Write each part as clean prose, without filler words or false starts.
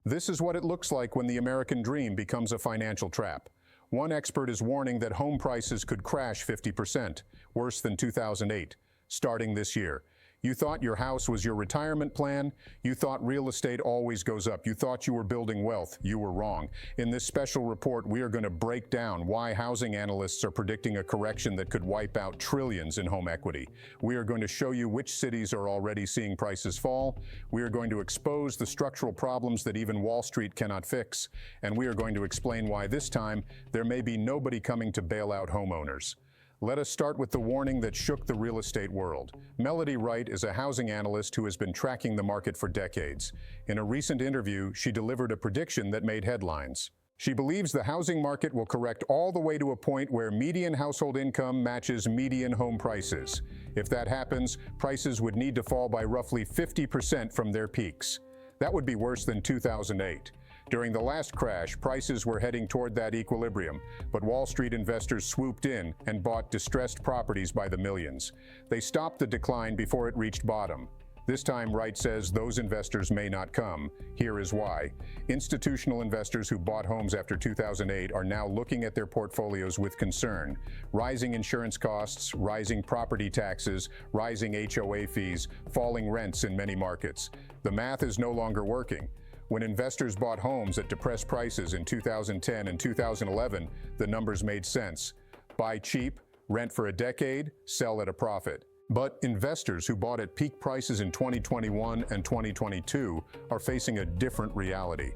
This is what it looks like when the American dream becomes a financial trap. One expert is warning that home prices could crash 50%, worse than 2008, starting this year. You thought your house was your retirement plan? You thought real estate always goes up. You thought you were building wealth. You were wrong. In this special report, we are going to break down why housing analysts are predicting a correction that could wipe out trillions in home equity. We are going to show you which cities are already seeing prices fall. We are going to expose the structural problems that even Wall Street cannot fix. And we are going to explain why this time there may be nobody coming to bail out homeowners. Let us start with the warning that shook the real estate world. Melody Wright is a housing analyst who has been tracking the market for decades. In a recent interview, she delivered a prediction that made headlines. She believes the housing market will correct all the way to a point where median household income matches median home prices. If that happens, prices would need to fall by roughly 50% from their peaks. That would be worse than 2008. During the last crash, prices were heading toward that equilibrium, but Wall Street investors swooped in and bought distressed properties by the millions. They stopped the decline before it reached bottom. This time, Wright says those investors may not come. Here is why. Institutional investors who bought homes after 2008 are now looking at their portfolios with concern. Rising insurance costs, rising property taxes, rising HOA fees, falling rents in many markets. The math is no longer working. When investors bought homes at depressed prices in 2010 and 2011, the numbers made sense. Buy cheap, rent for a decade, sell at a profit. But investors who bought at peak prices in 2021 and 2022 are facing a different reality.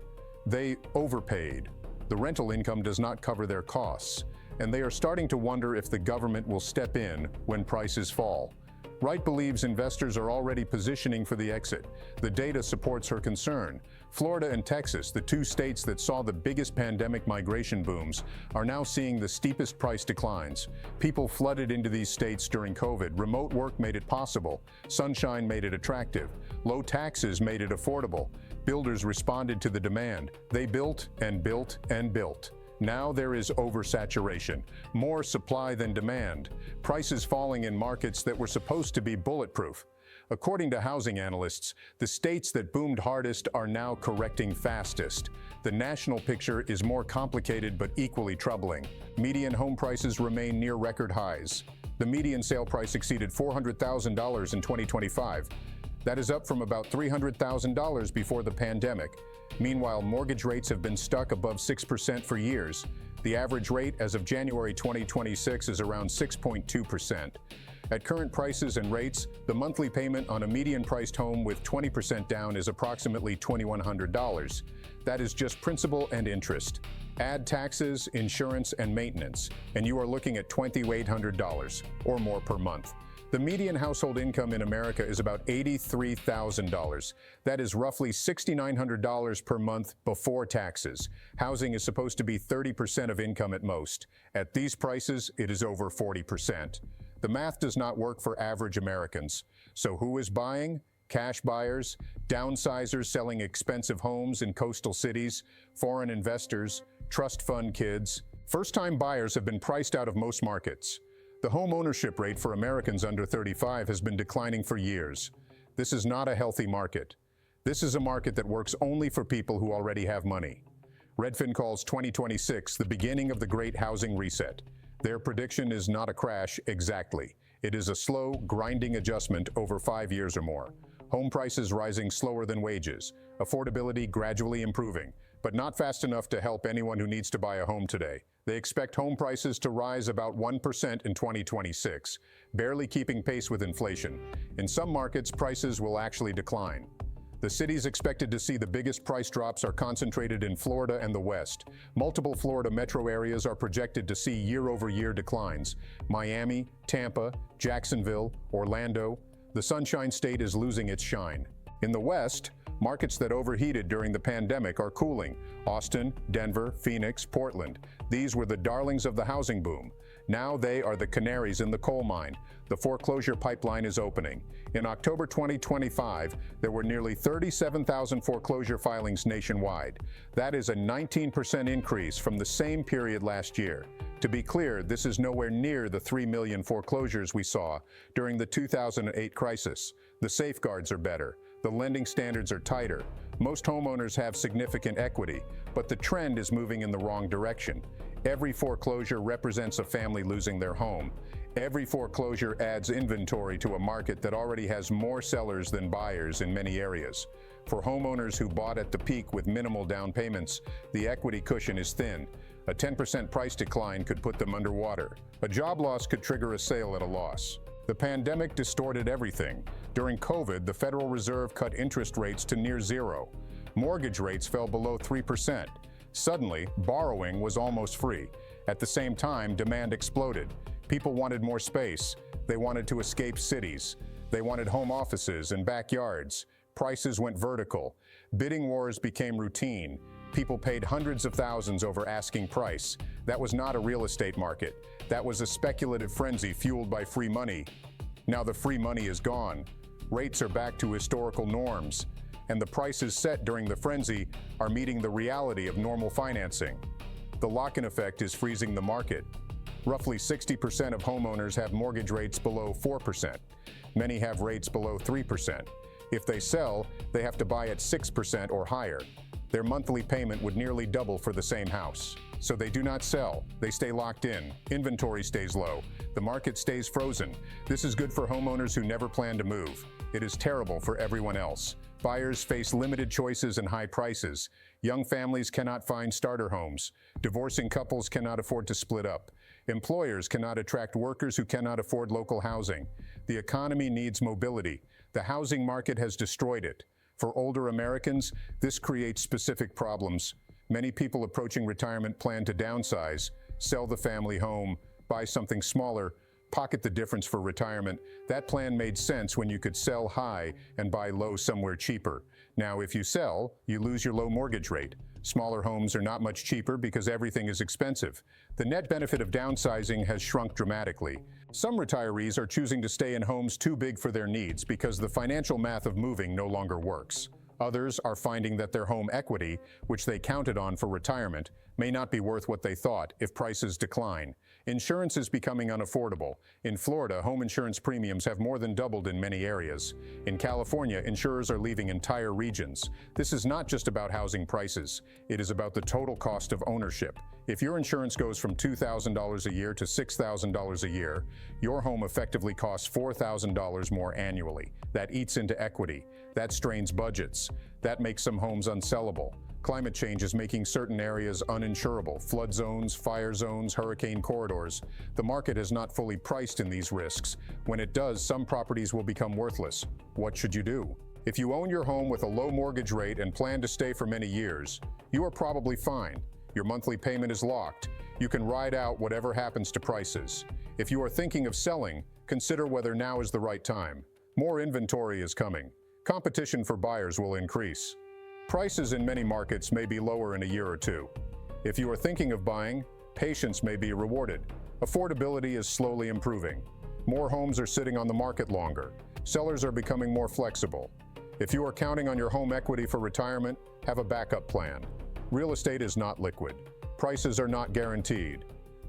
They overpaid. The rental income does not cover their costs, and they are starting to wonder if the government will step in when prices fall. Wright believes investors are already positioning for the exit. The data supports her concern. Florida and Texas, the two states that saw the biggest pandemic migration booms, are now seeing the steepest price declines. People flooded into these states during COVID. Remote work made it possible. Sunshine made it attractive. Low taxes made it affordable. Builders responded to the demand. They built and built and built. Now there is oversaturation, more supply than demand, prices falling in markets that were supposed to be bulletproof. According to housing analysts, the states that boomed hardest are now correcting fastest. The national picture is more complicated but equally troubling. Median home prices remain near record highs. The median sale price exceeded $400,000 in 2025. That is up from about $300,000 before the pandemic. Meanwhile, mortgage rates have been stuck above 6% for years. The average rate as of January 2026 is around 6.2%. At current prices and rates, the monthly payment on a median-priced home with 20% down is approximately $2,100. That is just principal and interest. Add taxes, insurance, and maintenance, and you are looking at $2,800 or more per month. The median household income in America is about $83,000. That is roughly $6,900 per month before taxes. Housing is supposed to be 30% of income at most. At these prices, it is over 40%. The math does not work for average Americans. So who is buying? Cash buyers, downsizers selling expensive homes in coastal cities, foreign investors, trust fund kids. First-time buyers have been priced out of most markets. The home ownership rate for Americans under 35 has been declining for years. This is not a healthy market. This is a market that works only for people who already have money. Redfin calls 2026 the beginning of the Great Housing Reset. Their prediction is not a crash exactly. It is a slow, grinding adjustment over 5 years or more. Home prices rising slower than wages. Affordability gradually improving, but not fast enough to help anyone who needs to buy a home today. They expect home prices to rise about 1% in 2026, barely keeping pace with inflation. In some markets, prices will actually decline. The cities expected to see the biggest price drops are concentrated in Florida and the West. Multiple Florida metro areas are projected to see year-over-year declines. Miami, Tampa, Jacksonville, Orlando. The Sunshine State is losing its shine. In the West, markets that overheated during the pandemic are cooling. Austin, Denver, Phoenix, Portland. These were the darlings of the housing boom. Now they are the canaries in the coal mine. The foreclosure pipeline is opening. In October 2025, there were nearly 37,000 foreclosure filings nationwide. That is a 19% increase from the same period last year. To be clear, this is nowhere near the 3 million foreclosures we saw during the 2008 crisis. The safeguards are better. The lending standards are tighter. Most homeowners have significant equity, but the trend is moving in the wrong direction. Every foreclosure represents a family losing their home. Every foreclosure adds inventory to a market that already has more sellers than buyers in many areas. For homeowners who bought at the peak with minimal down payments, the equity cushion is thin. A 10% price decline could put them underwater. A job loss could trigger a sale at a loss. The pandemic distorted everything. During COVID, the Federal Reserve cut interest rates to near zero. Mortgage rates fell below 3%. Suddenly, borrowing was almost free. At the same time, demand exploded. People wanted more space. They wanted to escape cities. They wanted home offices and backyards. Prices went vertical. Bidding wars became routine. People paid hundreds of thousands over asking price. That was not a real estate market. That was a speculative frenzy fueled by free money. Now the free money is gone. Rates are back to historical norms, and the prices set during the frenzy are meeting the reality of normal financing. The lock-in effect is freezing the market. Roughly 60% of homeowners have mortgage rates below 4%. Many have rates below 3%. If they sell, they have to buy at 6% or higher. Their monthly payment would nearly double for the same house. So they do not sell. They stay locked in. Inventory stays low. The market stays frozen. This is good for homeowners who never plan to move. It is terrible for everyone else. Buyers face limited choices and high prices. Young families cannot find starter homes. Divorcing couples cannot afford to split up. Employers cannot attract workers who cannot afford local housing. The economy needs mobility. The housing market has destroyed it. For older Americans, this creates specific problems. Many people approaching retirement plan to downsize, sell the family home, buy something smaller, pocket the difference for retirement. That plan made sense when you could sell high and buy low somewhere cheaper. Now, if you sell, you lose your low mortgage rate. Smaller homes are not much cheaper because everything is expensive. The net benefit of downsizing has shrunk dramatically. Some retirees are choosing to stay in homes too big for their needs because the financial math of moving no longer works. Others are finding that their home equity, which they counted on for retirement, may not be worth what they thought if prices decline. Insurance is becoming unaffordable. In Florida, home insurance premiums have more than doubled in many areas. In California, insurers are leaving entire regions. This is not just about housing prices. It is about the total cost of ownership. If your insurance goes from $2,000 a year to $6,000 a year, your home effectively costs $4,000 more annually. That eats into equity. That strains budgets. That makes some homes unsellable. Climate change is making certain areas uninsurable: flood zones, fire zones, hurricane corridors. The market has not fully priced in these risks. When it does, some properties will become worthless. What should you do? If you own your home with a low mortgage rate and plan to stay for many years, you are probably fine. Your monthly payment is locked. You can ride out whatever happens to prices. If you are thinking of selling, consider whether now is the right time. More inventory is coming. Competition for buyers will increase. Prices in many markets may be lower in a year or two. If you are thinking of buying, patience may be rewarded. Affordability is slowly improving. More homes are sitting on the market longer. Sellers are becoming more flexible. If you are counting on your home equity for retirement, have a backup plan. Real estate is not liquid. Prices are not guaranteed.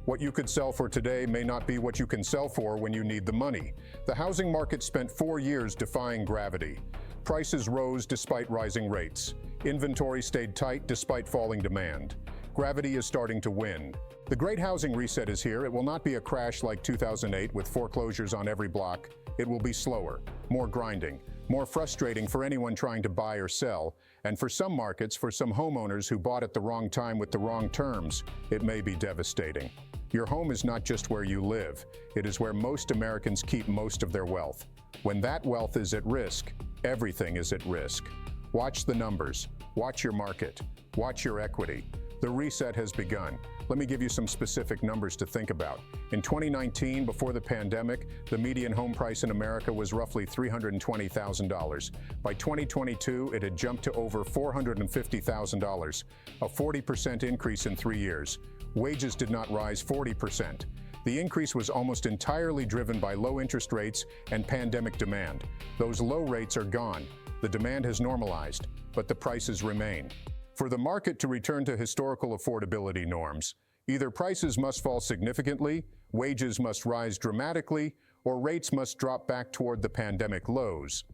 What you could sell for today may not be what you can sell for when you need the money. The housing market spent 4 years defying gravity. Prices rose despite rising rates. Inventory stayed tight despite falling demand. Gravity is starting to win. The great housing reset is here. It will not be a crash like 2008 with foreclosures on every block. It will be slower, more grinding, more frustrating for anyone trying to buy or sell. And for some markets, for some homeowners who bought at the wrong time with the wrong terms, it may be devastating. Your home is not just where you live. It is where most Americans keep most of their wealth. When that wealth is at risk, everything is at risk. Watch the numbers. Watch your market. Watch your equity. The reset has begun. Let me give you some specific numbers to think about. In 2019, before the pandemic, the median home price in America was roughly $320,000. By 2022, it had jumped to over $450,000, a 40% increase in 3 years. Wages did not rise 40%. The increase was almost entirely driven by low interest rates and pandemic demand. Those low rates are gone. The demand has normalized, but the prices remain. For the market to return to historical affordability norms, either prices must fall significantly, wages must rise dramatically, or rates must drop back toward the pandemic lows.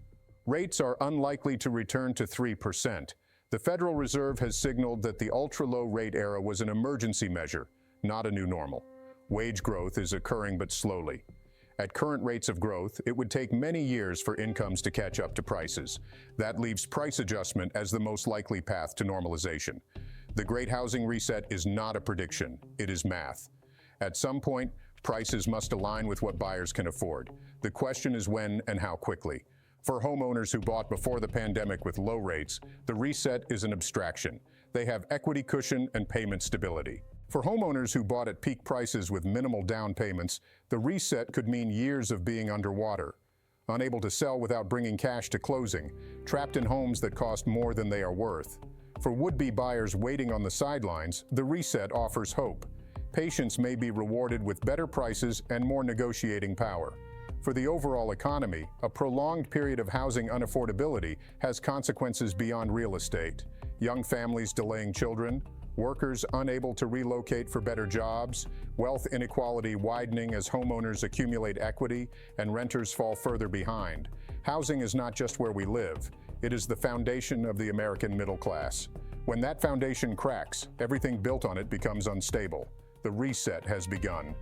Rates are unlikely to return to 3%. The Federal Reserve has signaled that the ultra-low rate era was an emergency measure, not a new normal. Wage growth is occurring but slowly. At current rates of growth, it would take many years for incomes to catch up to prices. That leaves price adjustment as the most likely path to normalization. The Great Housing Reset is not a prediction, it is math. At some point, prices must align with what buyers can afford. The question is when and how quickly. For homeowners who bought before the pandemic with low rates, the reset is an abstraction. They have equity cushion and payment stability. For homeowners who bought at peak prices with minimal down payments, the reset could mean years of being underwater. Unable to sell without bringing cash to closing, trapped in homes that cost more than they are worth. For would-be buyers waiting on the sidelines, the reset offers hope. Patience may be rewarded with better prices and more negotiating power. For the overall economy, a prolonged period of housing unaffordability has consequences beyond real estate. Young families delaying children, workers unable to relocate for better jobs, wealth inequality widening as homeowners accumulate equity and renters fall further behind. Housing is not just where we live, it is the foundation of the American middle class. When that foundation cracks, everything built on it becomes unstable. The reset has begun.